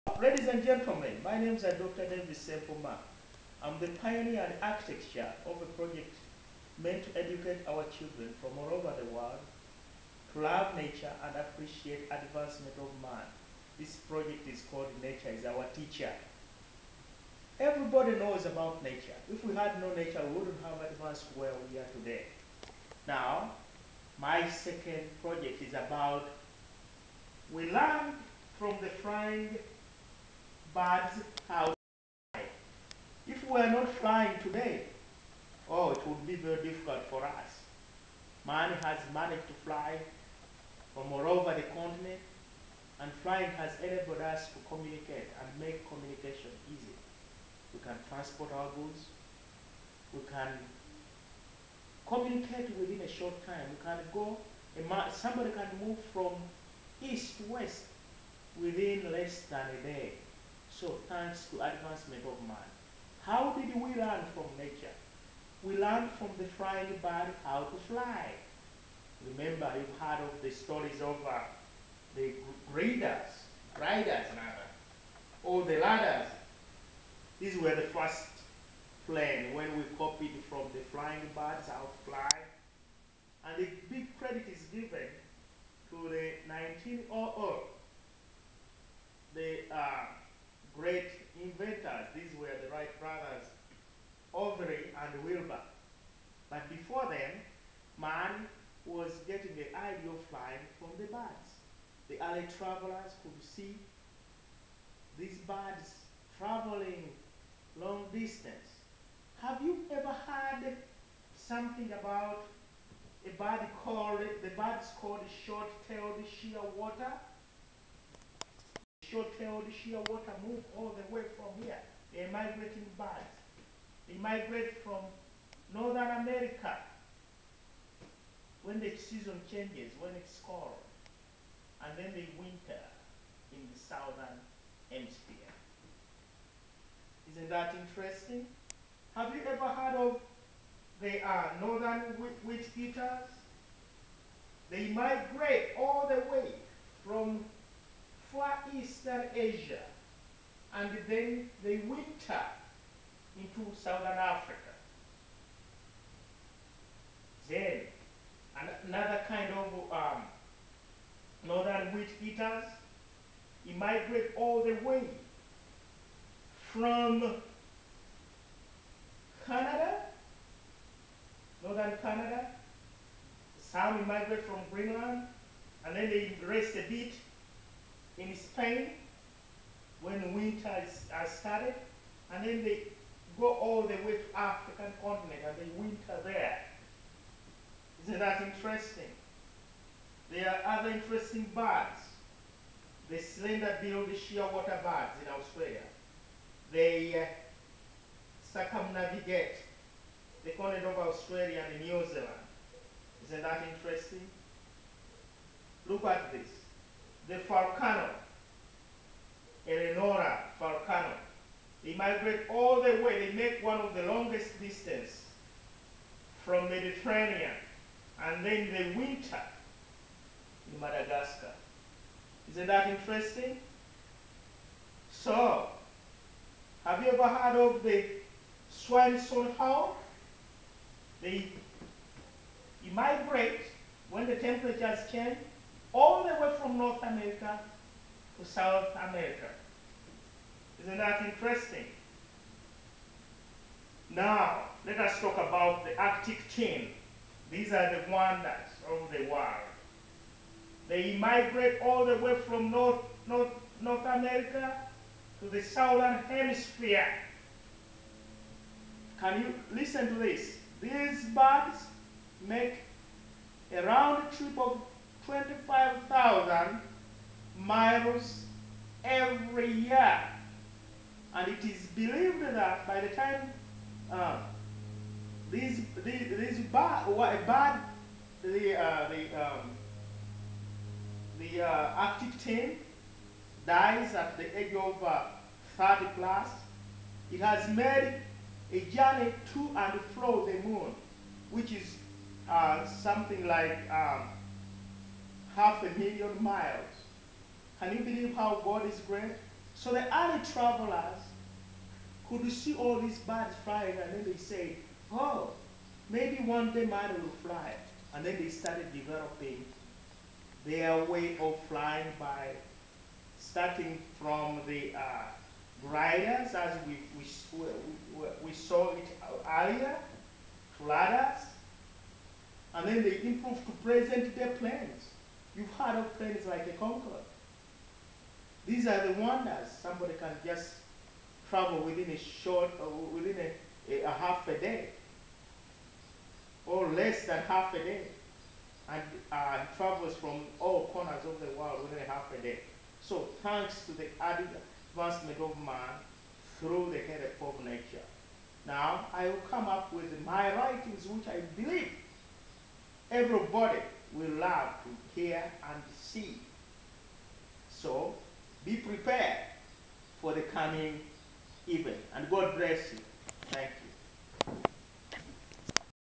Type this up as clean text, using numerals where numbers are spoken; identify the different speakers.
Speaker 1: Ladies and gentlemen, my name is Dr.Davis Ssempuuma. I'm the pioneer and architecture of a project meant to educate our children from all over the world to love nature and appreciate advancement of man. This project is called Nature is Our Teacher. Everybody knows about nature. If we had no nature, we wouldn't have advanced where we are today. Now, my second project is about we learned from the flying birds how to fly. If we are not flying today, oh, it would be very difficult for us. Man has managed to fly from all over the continent, and flying has enabled us to communicate and make communication easy. We can transport our goods. We can communicate within a short time. We can go, somebody can move from east to west within less than a day. So thanks to advancement of man. How did we learn from nature? We learned from the flying bird how to fly. Remember, you've heard of the stories of the riders rather, or the ladders. These were the first plane when we copied from the flying birds how to fly. And the big credit is given to the 1900, the great inventors. These were the Wright brothers, Overy and Wilbur. But before then, man was getting the idea of flying from the birds. The early travelers could see these birds traveling long distance. Have you ever heard something about a bird called, the bird's called short-tailed shearwater? Short-tailed shearwater move all the way from here. They're migrating birds. They migrate from Northern America when the season changes, when it's cold, and then they winter in the southern hemisphere. Isn't that interesting? Have you ever heard of the northern wheat eaters? They migrate all the way from Far Eastern Asia, and then they winter into Southern Africa. Then, another kind of northern wheat eaters, they migrate all the way from Canada, northern Canada. Some migrate from Greenland, and then they rest a bit in Spain when winter has started, and then they go all the way to African continent and they winter there. Isn't that interesting? There are other interesting birds. The slender-billed shearwater birds in Australia. They circumnavigate the continent of Australia and New Zealand. Isn't that interesting? Look at this. The falcano, Eleonora falcano, they migrate all the way. They make one of the longest distance from Mediterranean, and then they winter in Madagascar. Isn't that interesting? So, have you ever heard of the swine-song owl? They migrate when the temperatures change all the way from North America to South America. Isn't that interesting? Now, let us talk about the Arctic team. These are the wonders of the world. They migrate all the way from North America to the Southern Hemisphere. Can you listen to this? These birds make a round trip of 25,000 miles every year. And it is believed that by the time the Arctic team dies at the age of 30 plus, it has made a journey to and fro the moon, which is something like 500,000 miles. Can you believe how God is great? So the early travelers could see all these birds flying, and then they say, oh, maybe one day man will fly. And then they started developing their way of flying by starting from the gliders, as we saw it earlier, ladders, and then they improved to present-day planes. You've heard of planes like a Concorde. These are the wonders. Somebody can just travel within a short, within a half a day, or less than half a day, and travels from all corners of the world within a half a day. So thanks to the advancement of man through the help of nature. Now I will come up with my writings, which I believe everybody will love to hear and see. So be prepared for the coming event, and God bless you. Thank you.